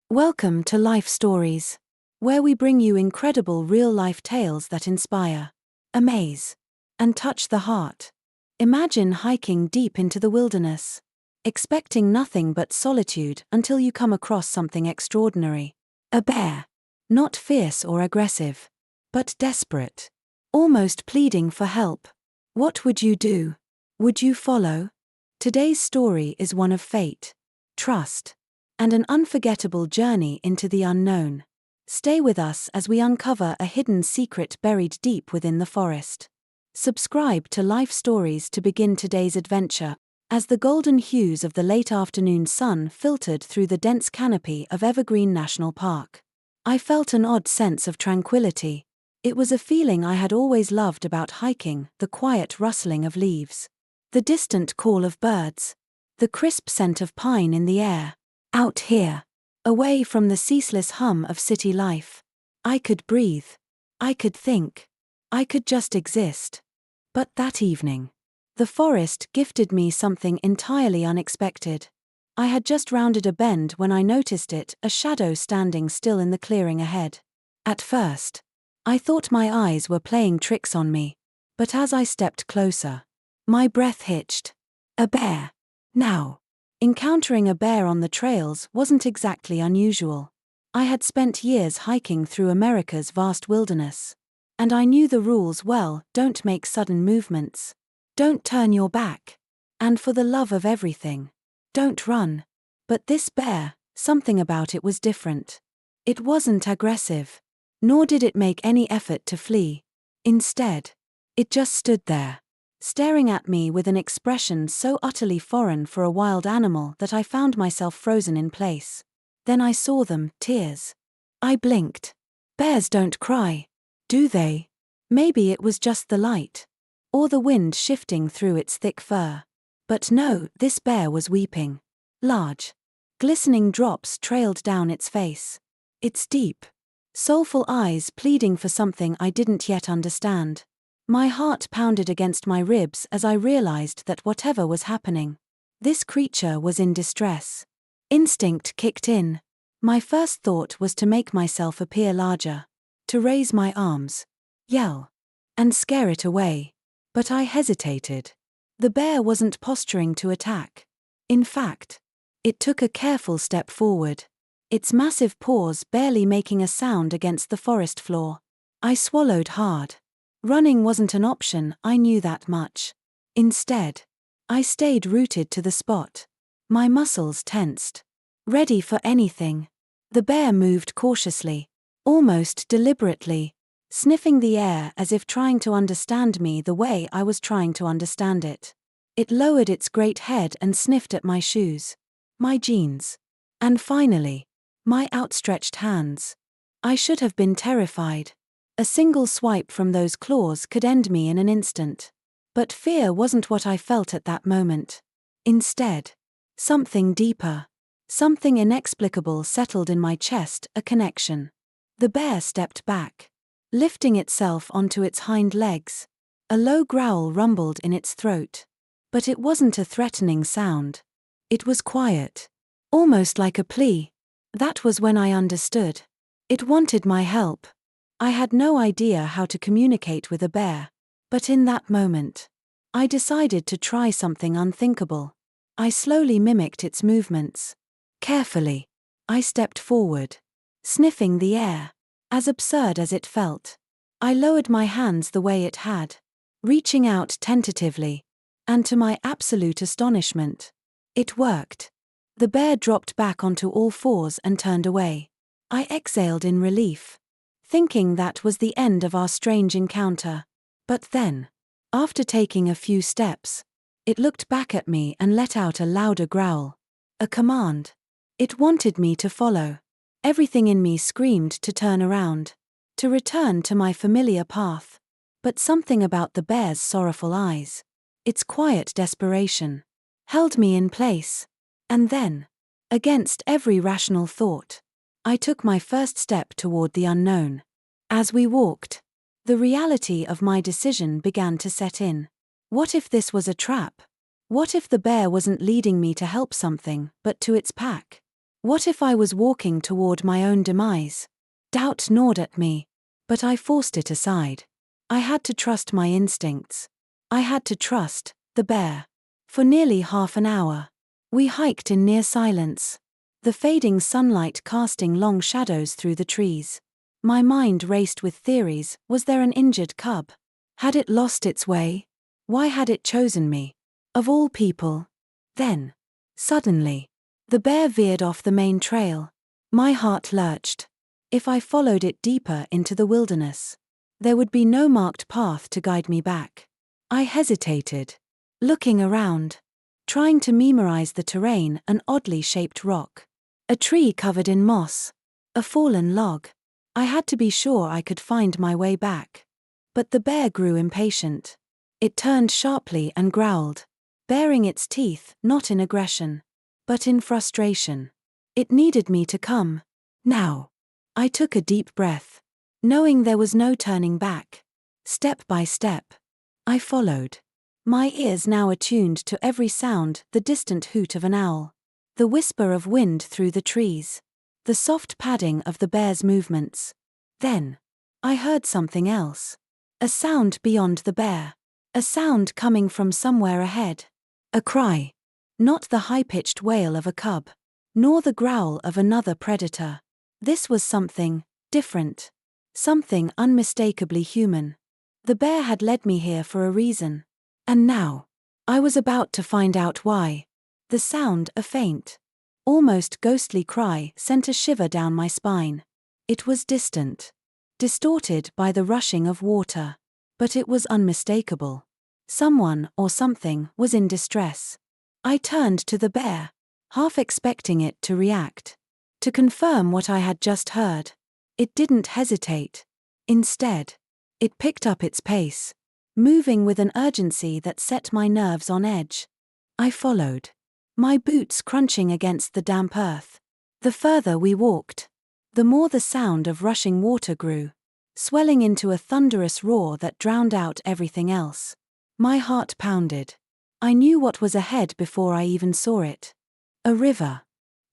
Welcome to Life Stories, where we bring you incredible real-life tales that inspire, amaze, and touch the heart. Imagine hiking deep into the wilderness, expecting nothing but solitude until you come across something extraordinary. A bear, not fierce or aggressive, but desperate, almost pleading for help. What would you do? Would you follow? Today's story is one of fate, trust, and an unforgettable journey into the unknown. Stay with us as we uncover a hidden secret buried deep within the forest. Subscribe to Life Stories to begin today's adventure, as the golden hues of the late afternoon sun filtered through the dense canopy of Evergreen National Park. I felt an odd sense of tranquility. It was a feeling I had always loved about hiking: the quiet rustling of leaves, the distant call of birds, the crisp scent of pine in the air. Out here, away from the ceaseless hum of city life, I could breathe. I could think. I could just exist. But that evening, the forest gifted me something entirely unexpected. I had just rounded a bend when I noticed it, a shadow standing still in the clearing ahead. At first, I thought my eyes were playing tricks on me, but as I stepped closer, my breath hitched. A bear. Now, encountering a bear on the trails wasn't exactly unusual. I had spent years hiking through America's vast wilderness, and I knew the rules well: don't make sudden movements, don't turn your back, and for the love of everything, don't run. But this bear, something about it was different. It wasn't aggressive, nor did it make any effort to flee. Instead, it just stood there, staring at me with an expression so utterly foreign for a wild animal that I found myself frozen in place. Then I saw them: tears. I blinked. Bears don't cry, do they? Maybe it was just the light, or the wind shifting through its thick fur. But no, this bear was weeping. Large, glistening drops trailed down its face, its deep, soulful eyes pleading for something I didn't yet understand. My heart pounded against my ribs as I realized that whatever was happening, this creature was in distress. Instinct kicked in. My first thought was to make myself appear larger, to raise my arms, yell, and scare it away. But I hesitated. The bear wasn't posturing to attack. In fact, it took a careful step forward, its massive paws barely making a sound against the forest floor. I swallowed hard. Running wasn't an option, I knew that much. Instead, I stayed rooted to the spot, my muscles tensed, ready for anything. The bear moved cautiously, almost deliberately, sniffing the air as if trying to understand me the way I was trying to understand it. It lowered its great head and sniffed at my shoes, my jeans, and finally, my outstretched hands. I should have been terrified. A single swipe from those claws could end me in an instant. But fear wasn't what I felt at that moment. Instead, something deeper, something inexplicable settled in my chest, a connection. The bear stepped back, lifting itself onto its hind legs. A low growl rumbled in its throat. But it wasn't a threatening sound. It was quiet, almost like a plea. That was when I understood. It wanted my help. I had no idea how to communicate with a bear, but in that moment, I decided to try something unthinkable. I slowly mimicked its movements. Carefully, I stepped forward, sniffing the air. As absurd as it felt, I lowered my hands the way it had, reaching out tentatively, and to my absolute astonishment, it worked. The bear dropped back onto all fours and turned away. I exhaled in relief, thinking that was the end of our strange encounter. But then, after taking a few steps, it looked back at me and let out a louder growl. A command. It wanted me to follow. Everything in me screamed to turn around, to return to my familiar path. But something about the bear's sorrowful eyes, its quiet desperation, held me in place. And then, against every rational thought, I took my first step toward the unknown. As we walked, the reality of my decision began to set in. What if this was a trap? What if the bear wasn't leading me to help something, but to its pack? What if I was walking toward my own demise? Doubt gnawed at me, but I forced it aside. I had to trust my instincts. I had to trust the bear. For nearly half an hour, we hiked in near silence, the fading sunlight casting long shadows through the trees. My mind raced with theories. Was there an injured cub? Had it lost its way? Why had it chosen me? Of all people. Then, suddenly, the bear veered off the main trail. My heart lurched. If I followed it deeper into the wilderness, there would be no marked path to guide me back. I hesitated, looking around, trying to memorize the terrain. An oddly shaped rock, a tree covered in moss, a fallen log. I had to be sure I could find my way back. But the bear grew impatient. It turned sharply and growled, baring its teeth, not in aggression, but in frustration. It needed me to come. Now. I took a deep breath, knowing there was no turning back. Step by step, I followed. My ears now attuned to every sound, the distant hoot of an owl, the whisper of wind through the trees, the soft padding of the bear's movements. Then, I heard something else. A sound beyond the bear. A sound coming from somewhere ahead. A cry. Not the high-pitched wail of a cub, nor the growl of another predator. This was something different. Something unmistakably human. The bear had led me here for a reason. And now, I was about to find out why. The sound, a faint, almost ghostly cry, sent a shiver down my spine. It was distant, distorted by the rushing of water. But it was unmistakable. Someone or something was in distress. I turned to the bear, half expecting it to react, to confirm what I had just heard. It didn't hesitate. Instead, it picked up its pace, moving with an urgency that set my nerves on edge. I followed, my boots crunching against the damp earth. The further we walked, the more the sound of rushing water grew, swelling into a thunderous roar that drowned out everything else. My heart pounded. I knew what was ahead before I even saw it. A river.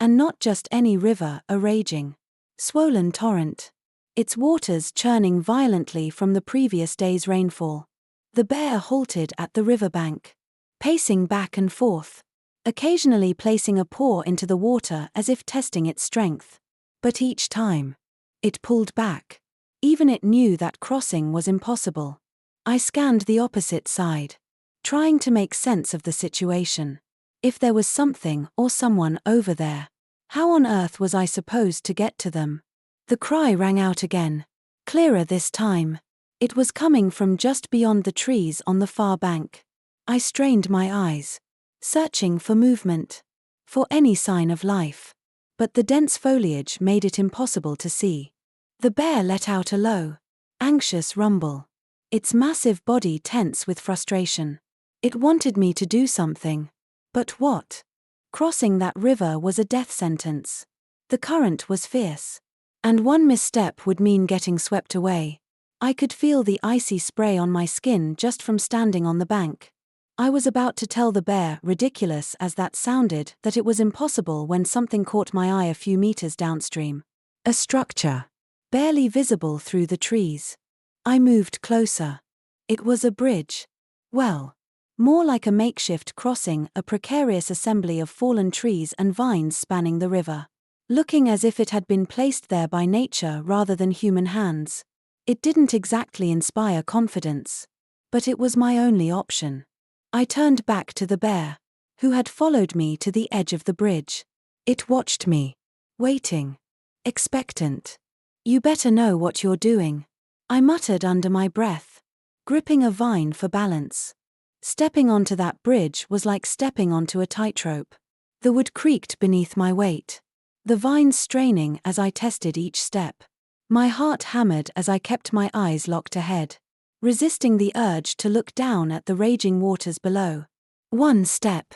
And not just any river, a raging, swollen torrent. Its waters churning violently from the previous day's rainfall. The bear halted at the riverbank, pacing back and forth, occasionally placing a paw into the water as if testing its strength. But each time, it pulled back. Even it knew that crossing was impossible. I scanned the opposite side, trying to make sense of the situation. If there was something or someone over there, how on earth was I supposed to get to them? The cry rang out again, clearer this time. It was coming from just beyond the trees on the far bank. I strained my eyes, searching for movement, for any sign of life. But the dense foliage made it impossible to see. The bear let out a low, anxious rumble, its massive body tense with frustration. It wanted me to do something. But what? Crossing that river was a death sentence. The current was fierce, and one misstep would mean getting swept away. I could feel the icy spray on my skin just from standing on the bank. I was about to tell the bear, ridiculous as that sounded, that it was impossible when something caught my eye a few meters downstream. A structure, barely visible through the trees. I moved closer. It was a bridge. Well, more like a makeshift crossing, a precarious assembly of fallen trees and vines spanning the river, looking as if it had been placed there by nature rather than human hands. It didn't exactly inspire confidence, but it was my only option. I turned back to the bear, who had followed me to the edge of the bridge. It watched me, waiting, expectant. "You better know what you're doing," I muttered under my breath, gripping a vine for balance. Stepping onto that bridge was like stepping onto a tightrope. The wood creaked beneath my weight, the vines straining as I tested each step. My heart hammered as I kept my eyes locked ahead, resisting the urge to look down at the raging waters below. One step,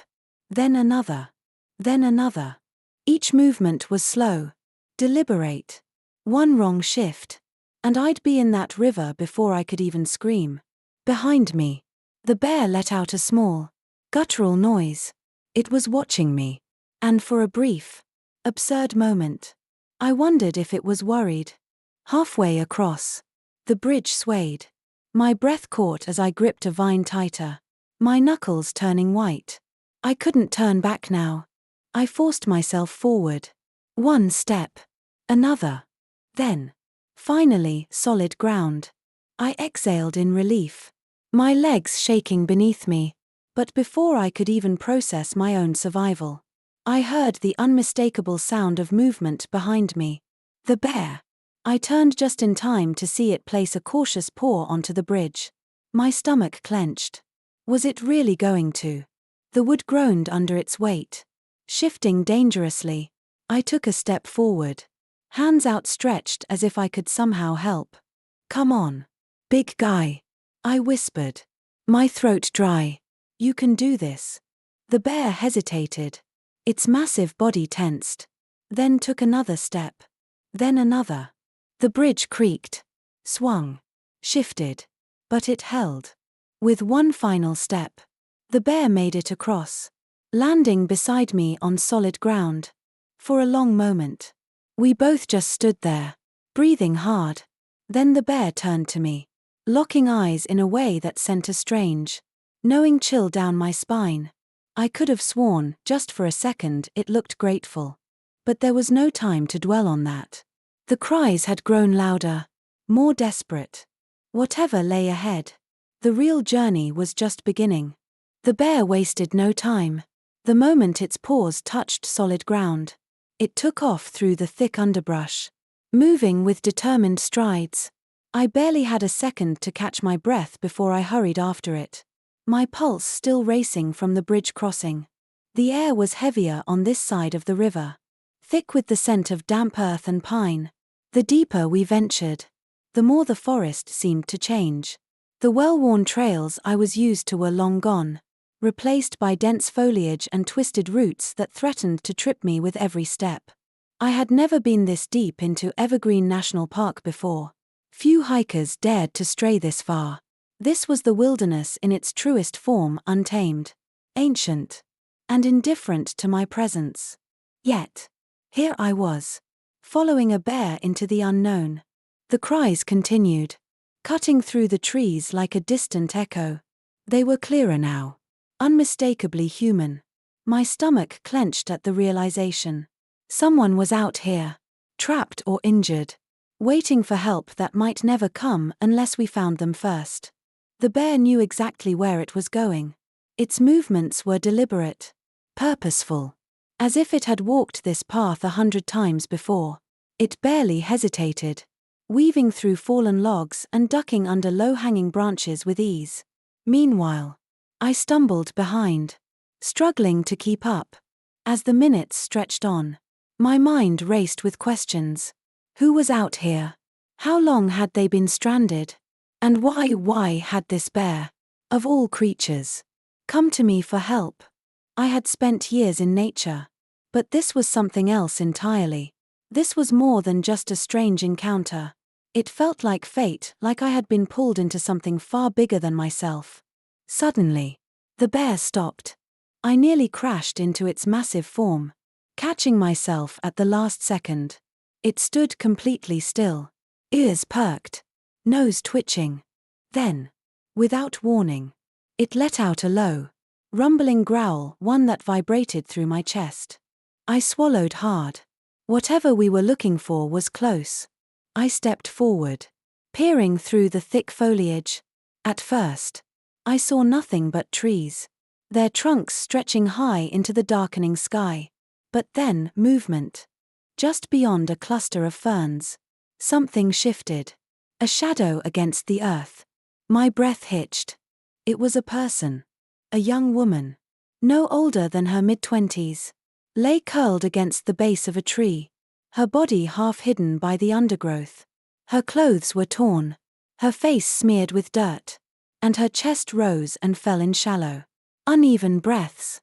then another, then another. Each movement was slow, deliberate. One wrong shift, and I'd be in that river before I could even scream. Behind me, the bear let out a small, guttural noise. It was watching me, and for a Absurd moment. I wondered if it was worried. Halfway across, the bridge swayed. My breath caught as I gripped a vine tighter, my knuckles turning white. I couldn't turn back now. I forced myself forward. One step. Another. Then, finally, solid ground. I exhaled in relief, my legs shaking beneath me. But before I could even process my own survival, I heard the unmistakable sound of movement behind me. The bear. I turned just in time to see it place a cautious paw onto the bridge. My stomach clenched. Was it really going to? The wood groaned under its weight, shifting dangerously. I took a step forward, hands outstretched as if I could somehow help. "Come on, big guy," I whispered, my throat dry. "You can do this." The bear hesitated, its massive body tensed, then took another step, then another. The bridge creaked, swung, shifted, but it held. With one final step, the bear made it across, landing beside me on solid ground. For a long moment, we both just stood there, breathing hard. Then the bear turned to me, locking eyes in a way that sent a strange, knowing chill down my spine. I could have sworn, just for a second, it looked grateful. But there was no time to dwell on that. The cries had grown louder, more desperate. Whatever lay ahead, the real journey was just beginning. The bear wasted no time. The moment its paws touched solid ground, it took off through the thick underbrush, moving with determined strides. I barely had a second to catch my breath before I hurried after it, my pulse still racing from the bridge crossing. The air was heavier on this side of the river, thick with the scent of damp earth and pine. The deeper we ventured, the more the forest seemed to change. The well-worn trails I was used to were long gone, replaced by dense foliage and twisted roots that threatened to trip me with every step. I had never been this deep into Evergreen National Park before. Few hikers dared to stray this far. This was the wilderness in its truest form, untamed, ancient, and indifferent to my presence. Yet, here I was, following a bear into the unknown. The cries continued, cutting through the trees like a distant echo. They were clearer now, unmistakably human. My stomach clenched at the realization. Someone was out here, trapped or injured, waiting for help that might never come unless we found them first. The bear knew exactly where it was going. Its movements were deliberate, purposeful, as if it had walked this path 100 times before. It barely hesitated, weaving through fallen logs and ducking under low-hanging branches with ease. Meanwhile, I stumbled behind, struggling to keep up. As the minutes stretched on, my mind raced with questions. Who was out here? How long had they been stranded? And why had this bear, of all creatures, come to me for help? I had spent years in nature, but this was something else entirely. This was more than just a strange encounter. It felt like fate, like I had been pulled into something far bigger than myself. Suddenly, the bear stopped. I nearly crashed into its massive form, catching myself at the last second. It stood completely still, ears perked, nose twitching. Then, without warning, it let out a low, rumbling growl, one that vibrated through my chest. I swallowed hard. Whatever we were looking for was close. I stepped forward, peering through the thick foliage. At first, I saw nothing but trees, their trunks stretching high into the darkening sky. But then, movement. Just beyond a cluster of ferns, something shifted. A shadow against the earth. My breath hitched. It was a person. A young woman, no older than her mid-20s, lay curled against the base of a tree, her body half hidden by the undergrowth. Her clothes were torn, her face smeared with dirt, and her chest rose and fell in shallow, uneven breaths.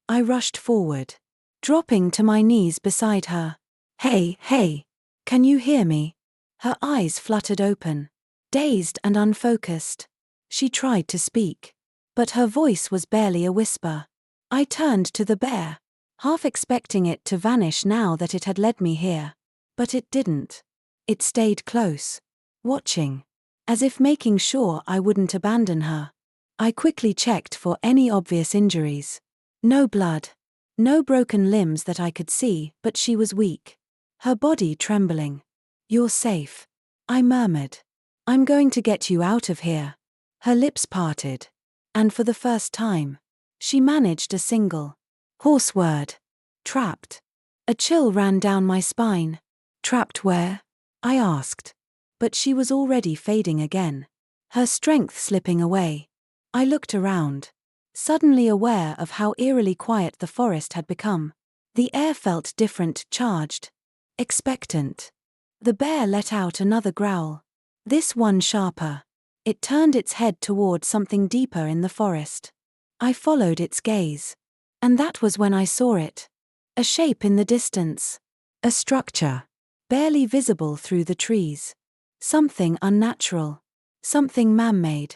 I rushed forward, dropping to my knees beside her. Hey, can you hear me?" Her eyes fluttered open, dazed and unfocused. She tried to speak, but her voice was barely a whisper. I turned to the bear, half expecting it to vanish now that it had led me here. But it didn't. It stayed close, watching, as if making sure I wouldn't abandon her. I quickly checked for any obvious injuries. No blood. No broken limbs that I could see, but she was weak. Her body trembling. "You're safe," I murmured. "I'm going to get you out of here." Her lips parted. And for the first time, she managed a single hoarse word. "Trapped." A chill ran down my spine. "Trapped where?" I asked. But she was already fading again. Her strength slipping away. I looked around, suddenly aware of how eerily quiet the forest had become. The air felt different, charged, expectant. The bear let out another growl. This one sharper. It turned its head toward something deeper in the forest. I followed its gaze. And that was when I saw it. A shape in the distance. A structure. Barely visible through the trees. Something unnatural. Something man-made.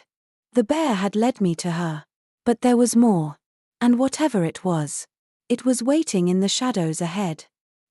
The bear had led me to her. But there was more. And whatever it was waiting in the shadows ahead.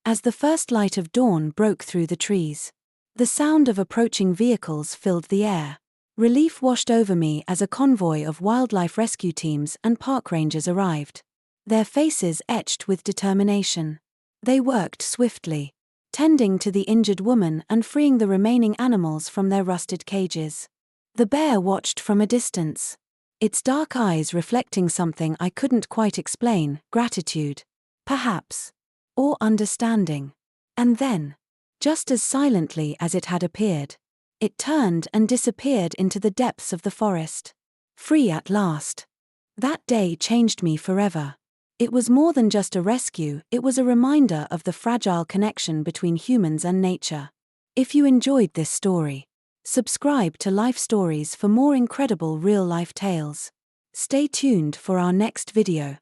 As the first light of dawn broke through the trees, the sound of approaching vehicles filled the air. Relief washed over me as a convoy of wildlife rescue teams and park rangers arrived. Their faces etched with determination. They worked swiftly, tending to the injured woman and freeing the remaining animals from their rusted cages. The bear watched from a distance, its dark eyes reflecting something I couldn't quite explain, gratitude, perhaps, or understanding. And then, just as silently as it had appeared, it turned and disappeared into the depths of the forest. Free at last. That day changed me forever. It was more than just a rescue, it was a reminder of the fragile connection between humans and nature. If you enjoyed this story, subscribe to Life Stories for more incredible real-life tales. Stay tuned for our next video.